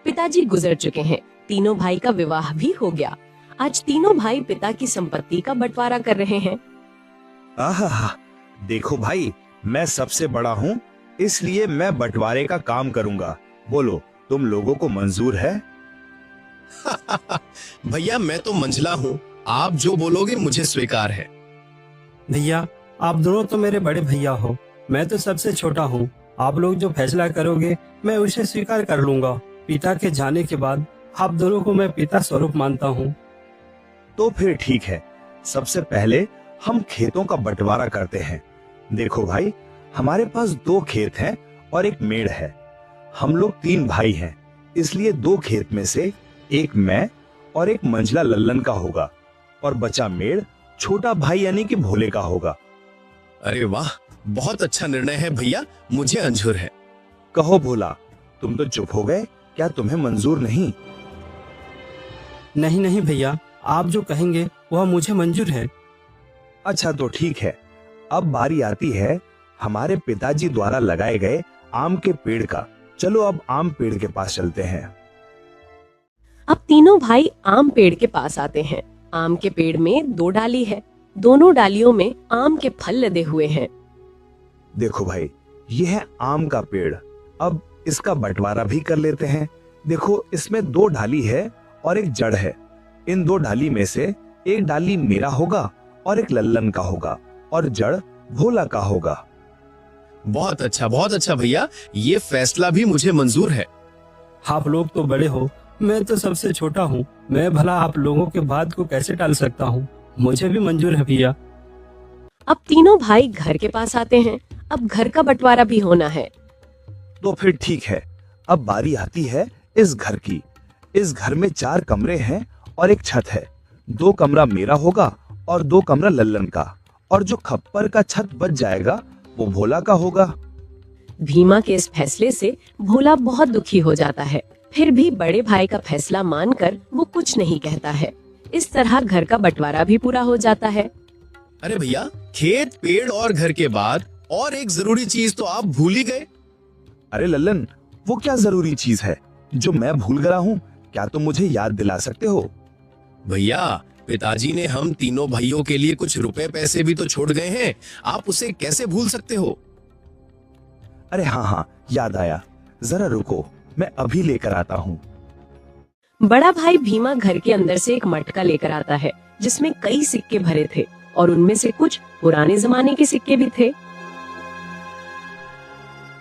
पिताजी गुजर चुके हैं। तीनों भाई का विवाह भी हो गया। आज तीनों भाई पिता की संपत्ति का बंटवारा कर रहे हैं। आहा, देखो भाई, मैं सबसे बड़ा हूँ, इसलिए मैं बंटवारे का काम करूँगा। बोलो, तुम लोगों को मंजूर है? भैया मैं तो मंझला हूँ, आप जो बोलोगे मुझे स्वीकार है। भैया आप दोनों तो मेरे बड़े भैया हो, मैं तो सबसे छोटा हूँ। आप लोग जो फैसला करोगे मैं उसे स्वीकार कर लूंगा। पिता के जाने के बाद आप दोनों को मैं पिता स्वरूप मानता हूँ। तो फिर ठीक है, सबसे पहले हम खेतों का बंटवारा करते हैं। देखो भाई, हमारे पास 2 खेत हैं और एक मेड़ है। हम लोग 3 भाई हैं, इसलिए 2 खेत में से एक मैं और एक मंझला लल्लन का होगा और बचा मेड़ छोटा भाई यानी कि भोले का होगा। अरे वाह, बहुत अच्छा निर्णय है भैया, मुझे मंजूर है। कहो भोला, तुम तो चुप हो गए, क्या तुम्हें मंजूर नहीं? नहीं नहीं भैया, आप जो कहेंगे वह मुझे मंजूर है। अच्छा तो ठीक है, अब बारी आती है हमारे पिताजी द्वारा लगाए गए आम के पेड़ का। चलो अब आम पेड़ के पास चलते हैं। अब तीनों भाई आम पेड़ के पास आते हैं। आम के पेड़ में 2 डाली है, दोनों डालियों में आम के फल लदे हुए हैं। देखो भाई, ये है आम का पेड़। अब इसका बंटवारा भी कर लेते हैं। देखो, इसमें 2 डाली है और एक जड़ है। इन 2 डाली में से एक डाली मेरा होगा और एक लल्लन का होगा और जड़ भोला का होगा। बहुत अच्छा भैया, ये फैसला भी मुझे मंजूर है। आप लोग तो बड़े हो, मैं तो सबसे छोटा हूँ। मैं भला आप लोगों के बात को कैसे टाल सकता हूँ? मुझे भी मंजूर है भैया। अब तीनों भाई घर के पास आते हैं। अब घर का बंटवारा भी होना है। तो फिर ठीक है, अब बारी आती है इस घर की। इस घर में 4 कमरे हैं और एक छत है। 2 कमरा मेरा होगा और 2 कमरा लल्लन का, और जो खप्पर का छत बच जाएगा वो भोला का होगा। भीमा के इस फैसले से भोला बहुत दुखी हो जाता है। फिर भी बड़े भाई का फैसला मानकर वो कुछ नहीं कहता है। इस तरह घर का बंटवारा भी पूरा हो जाता है। अरे भैया, खेत, पेड़ और घर के बाद और एक जरूरी चीज तो आप भूल ही गए। अरे लल्लन, वो क्या जरूरी चीज है जो मैं भूल गया हूँ? क्या तुम मुझे याद दिला सकते हो? भैया, पिताजी ने हम तीनों भाइयों के लिए कुछ रुपए पैसे भी तो छोड़ गए हैं, आप उसे कैसे भूल सकते हो? अरे हाँ, याद आया, जरा रुको, मैं अभी लेकर आता हूँ। बड़ा भाई भीमा घर के अंदर से एक मटका लेकर आता है जिसमें कई सिक्के भरे थे और उनमें से कुछ पुराने जमाने के सिक्के भी थे।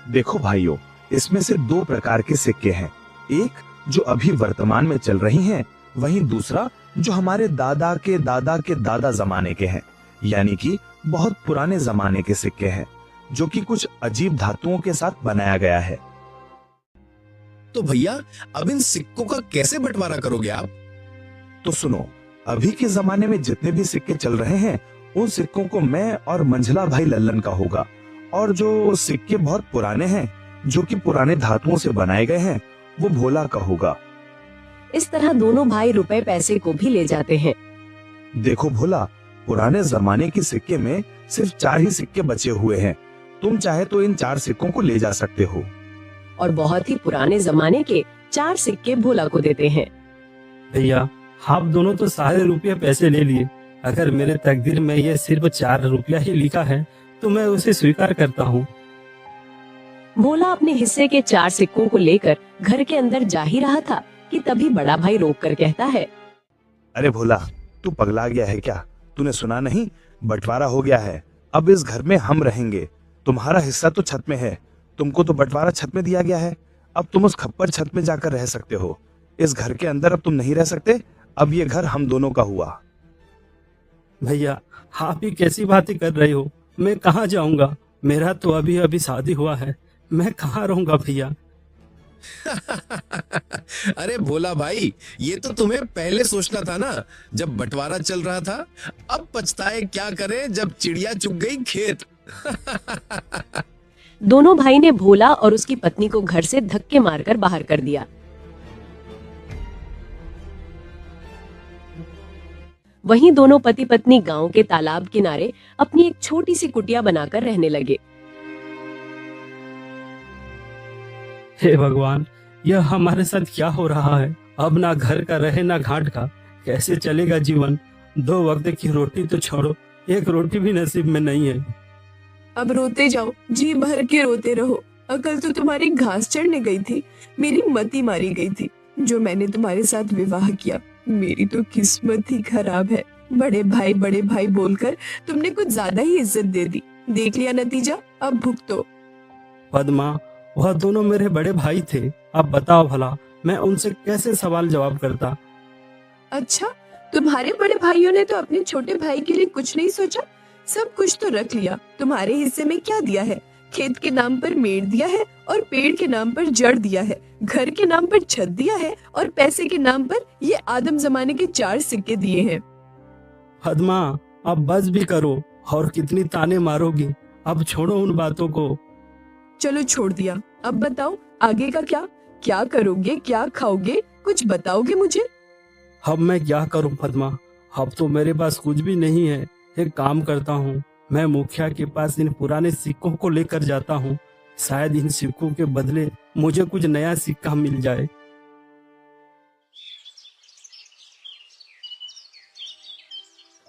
देखो भाइयों, इसमें से 2 प्रकार के सिक्के हैं। एक जो अभी वर्तमान में चल रही हैं, वहीं दूसरा जो हमारे दादा के दादा के दादा जमाने के हैं, यानी कि बहुत पुराने जमाने के सिक्के हैं, जो कि कुछ अजीब धातुओं के साथ बनाया गया है। तो भैया, अब इन सिक्कों का कैसे बंटवारा करोगे आप? तो सुनो, अभी के जमाने में जितने भी सिक्के चल रहे हैं, उन सिक्कों को मैं और मंझला भाई लल्लन का होगा, और जो सिक्के बहुत पुराने हैं, जो कि पुराने धातुओं से बनाए गए हैं, वो भोला का होगा। इस तरह दोनों भाई रुपए पैसे को भी ले जाते हैं। देखो भोला, पुराने जमाने के सिक्के में सिर्फ 4 ही सिक्के बचे हुए हैं। तुम चाहे तो इन 4 सिक्कों को ले जा सकते हो। और बहुत ही पुराने जमाने के 4 सिक्के भोला को देते हैं। भैया, आप दोनों तो सारे रुपये पैसे ले लिए। अगर मेरे तकदीर में ये सिर्फ 4 रुपया ही लिखा है तो मैं उसे स्वीकार करता हूँ। भोला अपने हिस्से के 4 सिक्कों को लेकर घर के अंदर जा ही रहा था कि तभी बड़ा भाई रोक कर कहता है, अरे भोला, तू पगला गया है क्या? तूने सुना नहीं? बंटवारा हो गया है। अब इस घर में हम रहेंगे। तुम्हारा हिस्सा तो छत में है, तुमको तो बंटवारा छत में दिया गया है। अब तुम उस खप्पर छत में जाकर रह सकते हो। इस घर के अंदर अब तुम नहीं रह सकते। अब ये घर हम दोनों का हुआ। भैया, आप ही कैसी बातें कर रहे हो? मैं कहाँ जाऊंगा? मेरा तो अभी अभी शादी हुआ है, मैं कहाँ रहूंगा भैया? अरे भोला भाई, ये तो तुम्हें पहले सोचना था ना, जब बंटवारा चल रहा था। अब पछताए क्या करें जब चिड़िया चुग गई खेत। दोनों भाई ने भोला और उसकी पत्नी को घर से धक्के मारकर बाहर कर दिया। वहीं दोनों पति पत्नी गांव के तालाब किनारे अपनी एक छोटी सी कुटिया बनाकर रहने लगे। हे भगवान, यह हमारे साथ क्या हो रहा है? अब ना घर का रहे ना घाट का, कैसे चलेगा जीवन? 2 वक्त की रोटी तो छोड़ो, एक रोटी भी नसीब में नहीं है। अब रोते जाओ, जी भर के रोते रहो। अकल तो तुम्हारी घास चढ़ने गई थी, मेरी मती मारी गई थी जो मैंने तुम्हारे साथ विवाह किया। मेरी तो किस्मत ही खराब है। बड़े भाई बोलकर तुमने कुछ ज्यादा ही इज्जत दे दी। देख लिया नतीजा, अब भुगतो। पद्मा, वह दोनों मेरे बड़े भाई थे। अब बताओ भला, मैं उनसे कैसे सवाल जवाब करता? अच्छा, तुम्हारे बड़े भाइयों ने तो अपने छोटे भाई के लिए कुछ नहीं सोचा? सब कुछ तो रख लिया। तुम्हारे हिस्से में क्या दिया है? खेत के नाम पर मेड़ दिया है और पेड़ के नाम पर जड़ दिया है। घर के नाम पर छत दिया है और पैसे के नाम पर ये आदम जमाने के 4 सिक्के दिए हैं। पद्मा, अब बस भी करो, और कितनी ताने मारोगी? अब छोड़ो उन बातों को। चलो छोड़ दिया, अब बताओ आगे का क्या? क्या करोगे, क्या खाओगे, कुछ बताओगे मुझे? अब मैं क्या करूं पद्मा? अब तो मेरे पास कुछ भी नहीं है। एक काम करता हूँ, मैं मुखिया के पास इन पुराने सिक्कों को लेकर जाता हूँ। शायद इन सिक्कों के बदले मुझे कुछ नया सिक्का मिल जाए।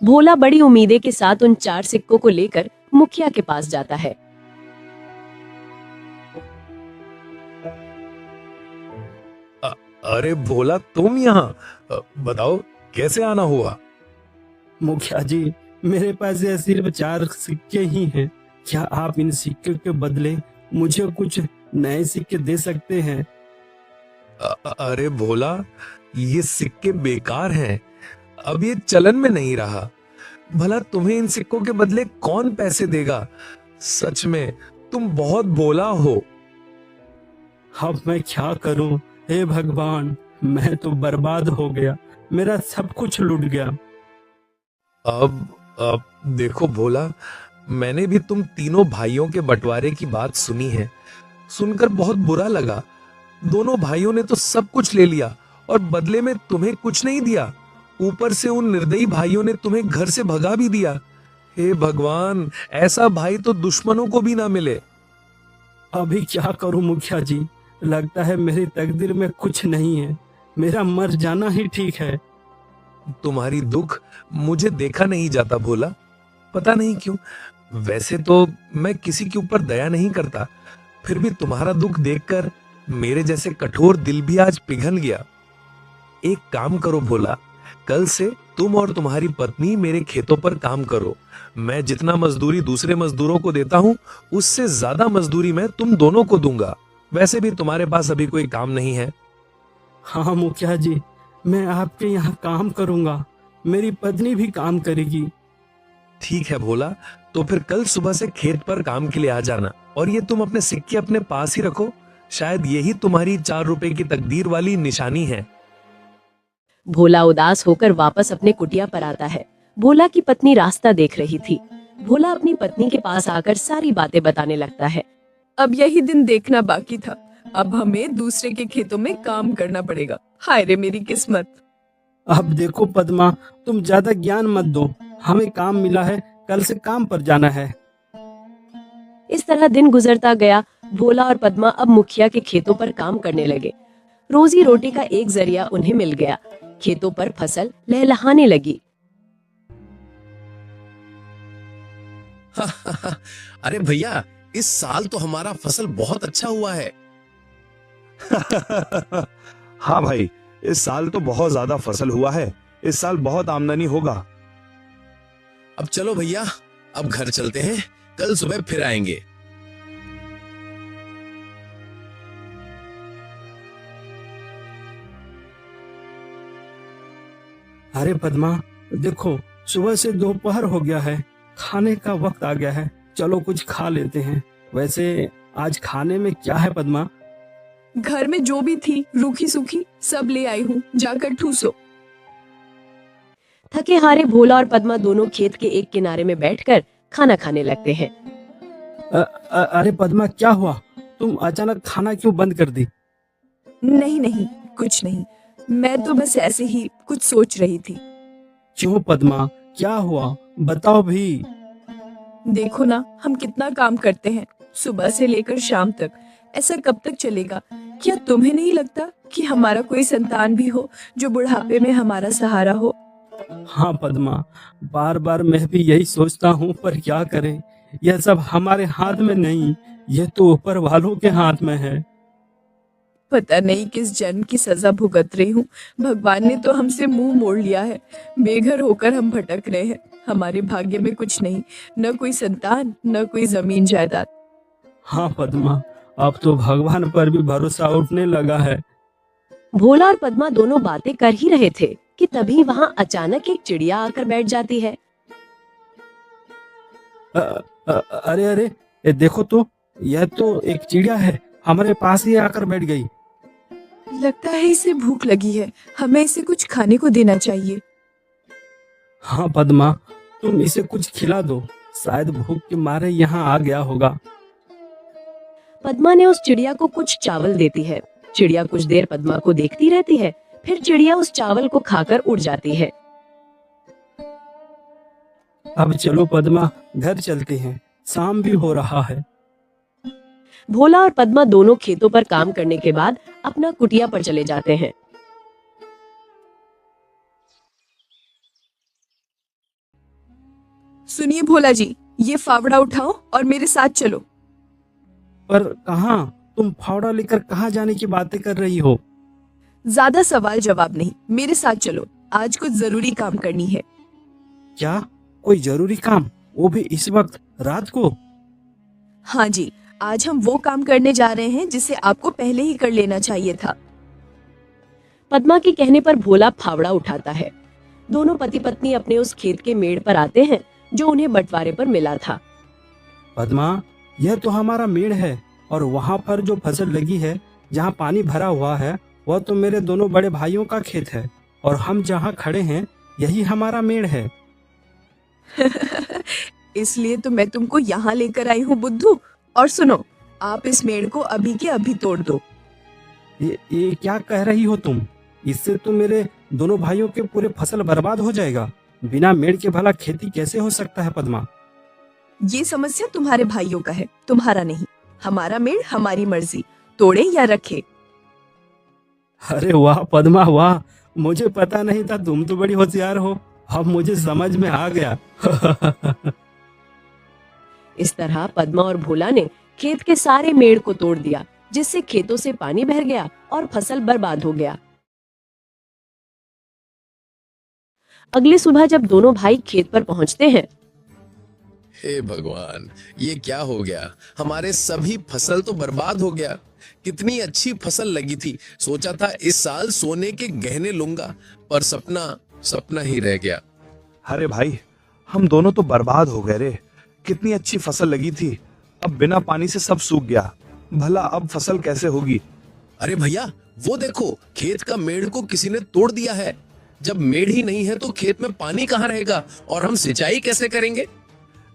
भोला बड़ी उम्मीदें के साथ उन 4 सिक्कों को लेकर मुखिया के पास जाता है। अरे भोला, तुम यहाँ? बताओ कैसे आना हुआ? मुखिया जी, मेरे पास ये सिर्फ 4 सिक्के ही हैं। क्या आप इन सिक्के के बदले मुझे कुछ नए सिक्के दे सकते हैं? अरे भोला, ये सिक्के बेकार हैं, अब ये चलन में नहीं रहा। भला तुम्हें इन सिक्कों के बदले कौन पैसे देगा? सच में तुम बहुत भोला हो। अब मैं क्या करूं? हे भगवान, मैं तो बर्बाद हो गया, मेरा सब कुछ लुट गया। अब देखो भोला, मैंने भी तुम तीनों भाइयों के बंटवारे की बात सुनी है। सुनकर बहुत बुरा लगा। दोनों भाइयों ने तो सब कुछ ले लिया और बदले में तुम्हें कुछ नहीं दिया। ऊपर से उन निर्दयी भाइयों ने तुम्हें घर से भगा भी दिया। हे भगवान, ऐसा भाई तो दुश्मनों को भी ना मिले। अभी क्या करूं मुखिया जी? लगता है मेरी तकदीर में कुछ नहीं है। मेरा मर जाना ही ठीक है। तुम्हारी दुख मुझे देखा नहीं जाता भोला, पता नहीं क्यों। वैसे तो मैं किसी के ऊपर दया नहीं करता, फिर भी तुम्हारा दुख देखकर मेरे जैसे कठोर दिल भी आज पिघल गया। एक काम करो भोला, कल से तुम और तुम्हारी पत्नी मेरे खेतों पर काम करो। मैं जितना मजदूरी दूसरे मजदूरों को देता हूँ, उससे ज्यादा मजदूरी मैं तुम दोनों को दूंगा। वैसे भी तुम्हारे पास अभी कोई काम नहीं है। हाँ मुखिया जी, मैं आपके यहाँ काम करूंगा, मेरी पत्नी भी काम करेगी। ठीक है भोला, तो फिर कल सुबह से खेत पर काम के लिए आ जाना। और ये तुम अपने सिक्के अपने पास ही रखो, शायद यही तुम्हारी 4 रुपए की तकदीर वाली निशानी है। भोला उदास होकर वापस अपने कुटिया पर आता है। भोला की पत्नी रास्ता देख रही थी। भोला अपनी पत्नी के पास आकर सारी बातें बताने लगता है। अब यही दिन देखना बाकी था। अब हमें दूसरे के खेतों में काम करना पड़ेगा। हाय रे मेरी किस्मत। अब देखो पद्मा, तुम ज्यादा ज्ञान मत दो। हमें काम मिला है, कल से काम पर जाना है। इस तरह दिन गुजरता गया। भोला और पद्मा अब मुखिया के खेतों पर काम करने लगे। रोजी रोटी का एक जरिया उन्हें मिल गया। खेतों पर फसल लहलहाने लगी। अरे भैया, इस साल तो हमारा फसल बहुत अच्छा हुआ है। हाँ भाई, इस साल तो बहुत ज्यादा फसल हुआ है। इस साल बहुत आमदनी होगा। अब चलो भैया, अब घर चलते हैं, कल सुबह फिर आएंगे। अरे पद्मा, देखो सुबह से दोपहर हो गया है, खाने का वक्त आ गया है। चलो कुछ खा लेते हैं। वैसे आज खाने में क्या है पद्मा? घर में जो भी थी रूखी सूखी सब ले आई हूँ, जाकर ठूसो। थके हारे भोला और पद्मा दोनों खेत के एक किनारे में बैठकर खाना खाने लगते हैं। अरे पद्मा, क्या हुआ? तुम अचानक खाना क्यों बंद कर दी? नहीं नहीं, कुछ नहीं, मैं तो बस ऐसे ही कुछ सोच रही थी। क्यों पद्मा, क्या हुआ? बताओ भी। देखो ना, हम कितना काम करते हैं, सुबह से लेकर शाम तक। ऐसा कब तक चलेगा? क्या तुम्हें नहीं लगता कि हमारा कोई संतान भी हो जो बुढ़ापे में हमारा सहारा हो? हाँ पद्मा, बार बार मैं भी यही सोचता हूँ, पर क्या करें, यह सब हमारे हाथ में नहीं, यह तो ऊपर वालों के हाथ में है। पता नहीं किस जन्म की सजा भुगत रही हूँ। भगवान ने तो हमसे मुंह मोड़ लिया है। बेघर होकर हम भटक रहे हैं। हमारे भाग्य में कुछ नहीं, न कोई संतान, न कोई जमीन जायदाद। हाँ पद्मा, अब तो भगवान पर भी भरोसा उठने लगा है। भोला और पद्मा दोनों बातें कर ही रहे थे कि तभी वहां अचानक एक चिड़िया आकर बैठ जाती है। अरे अरे, ये देखो तो, यह तो एक चिड़िया है, हमारे पास ही आकर बैठ गई। लगता है इसे भूख लगी है। हमें इसे कुछ खाने को देना चाहिए। हाँ पद्मा, तुम इसे कुछ खिला दो, शायद भूख के मारे यहाँ आ गया होगा। पद्मा ने उस चिड़िया को कुछ चावल देती है। चिड़िया कुछ देर पद्मा को देखती रहती है, फिर चिड़िया उस चावल को खाकर उड़ जाती है। अब चलो पद्मा, घर चलते हैं, शाम भी हो रहा है। भोला और पद्मा दोनों खेतों पर काम करने के बाद अपना कुटिया पर चले जाते हैं। सुनिए भोला जी, ये फावड़ा उठाओ और मेरे साथ चलो। पर कहाँ? तुम फावड़ा लेकर कहाँ जाने की बातें कर रही हो? ज्यादा सवाल जवाब नहीं, मेरे साथ चलो। आज कुछ जरूरी काम करनी है। क्या? कोई जरूरी काम? वो भी इस वक्त, रात को? हाँ जी, आज हम वो काम करने जा रहे हैं जिसे आपको पहले ही कर लेना चाहिए था। पद्मा के कहने पर भोला फावड़ा उठाता है। दोनों पति पत्नी अपने उस खेत के मेड़ पर आते हैं जो उन्हें बंटवारे पर मिला था। पद्मा, यह तो हमारा मेड़ है, और वहाँ पर जो फसल लगी है, जहाँ पानी भरा हुआ है, वह तो मेरे दोनों बड़े भाइयों का खेत है, और हम जहाँ खड़े हैं यही हमारा मेड़ है। इसलिए तो मैं तुमको यहाँ लेकर आई हूँ बुद्धू। और सुनो, आप इस मेड़ को अभी के अभी तोड़ दो। ये क्या कह रही हो तुम? इससे तो मेरे दोनों भाइयों के पूरे फसल बर्बाद हो जाएगा। बिना मेड़ के भला खेती कैसे हो सकता है पद्मा? ये समस्या तुम्हारे भाइयों का है, तुम्हारा नहीं। हमारा मेड़ हमारी मर्जी, तोड़े या रखे। अरे वाह पद्मा वाह, मुझे पता नहीं था, तुम तो बड़ी होशियार हो। अब मुझे समझ में आ गया। इस तरह पद्मा और भोला ने खेत के सारे मेड़ को तोड़ दिया, जिससे खेतों से पानी बह गया और फसल बर्बाद हो गया। अगली सुबह जब दोनों भाई खेत पर पहुंचते हैं, हे भगवान, ये क्या हो गया? हमारे सभी फसल तो बर्बाद हो गया। कितनी अच्छी फसल लगी थी। सोचा था इस साल सोने के गहने लूंगा, पर सपना सपना ही रह गया। अरे भाई, हम दोनों तो बर्बाद हो गए रे। कितनी अच्छी फसल लगी थी, अब बिना पानी से सब सूख गया। भला अब फसल कैसे होगी? अरे भैया, वो देखो, खेत का मेड़ को किसी ने तोड़ दिया है। जब मेड़ ही नहीं है तो खेत में पानी कहाँ रहेगा और हम सिंचाई कैसे करेंगे?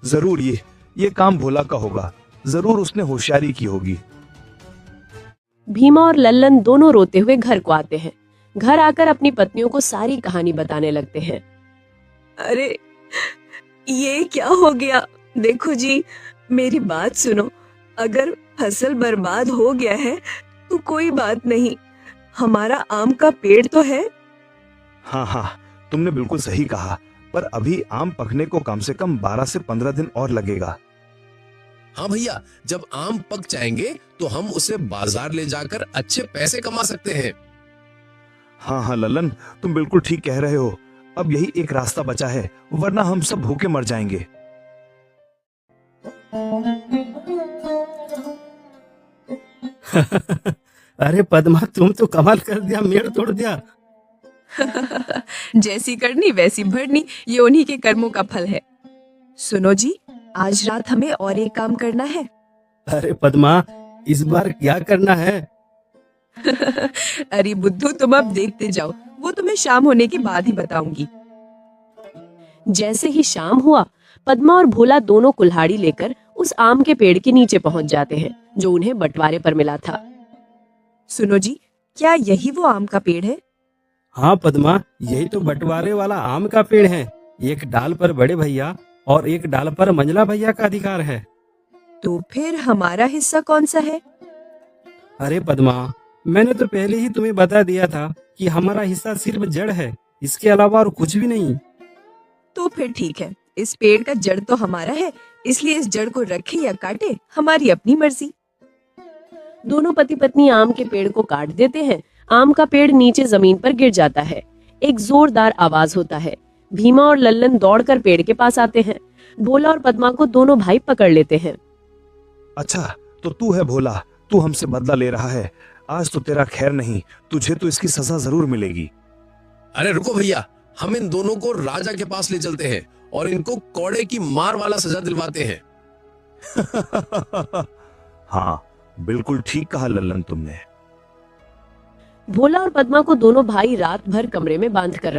जरूर ये काम भोला का होगा। जरूर उसने होशियारी की होगी। भीमा और लल्लन दोनों रोते हुए घर को आते हैं। घर आकर अपनी पत्नियों को सारी कहानी बताने लगते हैं। अरे ये क्या हो गया? देखो जी, मेरी बात सुनो। अगर फसल बर्बाद हो गया है तो कोई बात नहीं, हमारा आम का पेड़ तो है। हाँ, तुमने बिल्कुल सही कहा, पर अभी आम पकने को कम से कम 12 से 15 दिन और लगेगा। हाँ भैया, जब आम पक जाएंगे तो हम उसे बाजार ले जाकर अच्छे पैसे कमा सकते हैं। हाँ लल्लन, तुम बिल्कुल ठीक कह रहे हो। अब यही एक रास्ता बचा है, वरना हम सब भूखे मर जाएंगे। अरे पद्मा, तुम तो कमाल कर दिया, मेड़ तोड़ दिया। जैसी करनी वैसी भरनी, ये उन्हीं के कर्मों का फल है। सुनो जी, आज रात हमें और एक काम करना है। अरे पद्मा, इस बार क्या करना है? अरे बुद्धू, तुम अब देखते जाओ, वो तुम्हें शाम होने के बाद ही बताऊंगी। जैसे ही शाम हुआ, पद्मा और भोला दोनों कुल्हाड़ी लेकर उस आम के पेड़ के नीचे पहुंच जाते हैं जो उन्हें बंटवारे पर मिला था। सुनो जी, क्या यही वो आम का पेड़ है? हाँ पद्मा, यही तो बंटवारे वाला आम का पेड़ है। एक डाल पर बड़े भैया और एक डाल पर मंझला भैया का अधिकार है। तो फिर हमारा हिस्सा कौन सा है? अरे पद्मा, मैंने तो पहले ही तुम्हें बता दिया था कि हमारा हिस्सा सिर्फ जड़ है, इसके अलावा और कुछ भी नहीं। तो फिर ठीक है, इस पेड़ का जड़ तो हमारा है, इसलिए इस जड़ को रखे या काटे हमारी अपनी मर्जी। दोनों पति पत्नी आम के पेड़ को काट देते हैं। आम का पेड़ नीचे जमीन पर गिर जाता है। एक जोरदार आवाज होता है। भीमा और लल्लन दौड़कर पेड़ के पास आते हैं। भोला और पद्मा को दोनों भाई पकड़ लेते हैं। अच्छा, तो तू है भोला, तू हमसे बदला ले रहा है। आज तो तेरा खैर नहीं, तुझे तो इसकी सजा जरूर मिलेगी। अरे रुको भैया, हम इन दोनों को राजा के पास ले चलते हैं और इनको कौड़े की मार वाला सजा दिलवाते हैं। हाँ, बिल्कुल ठीक कहा लल्लन तुमने। भोला और पद्मा को दोनों भाई रात भर कमरे में बांध कर रखते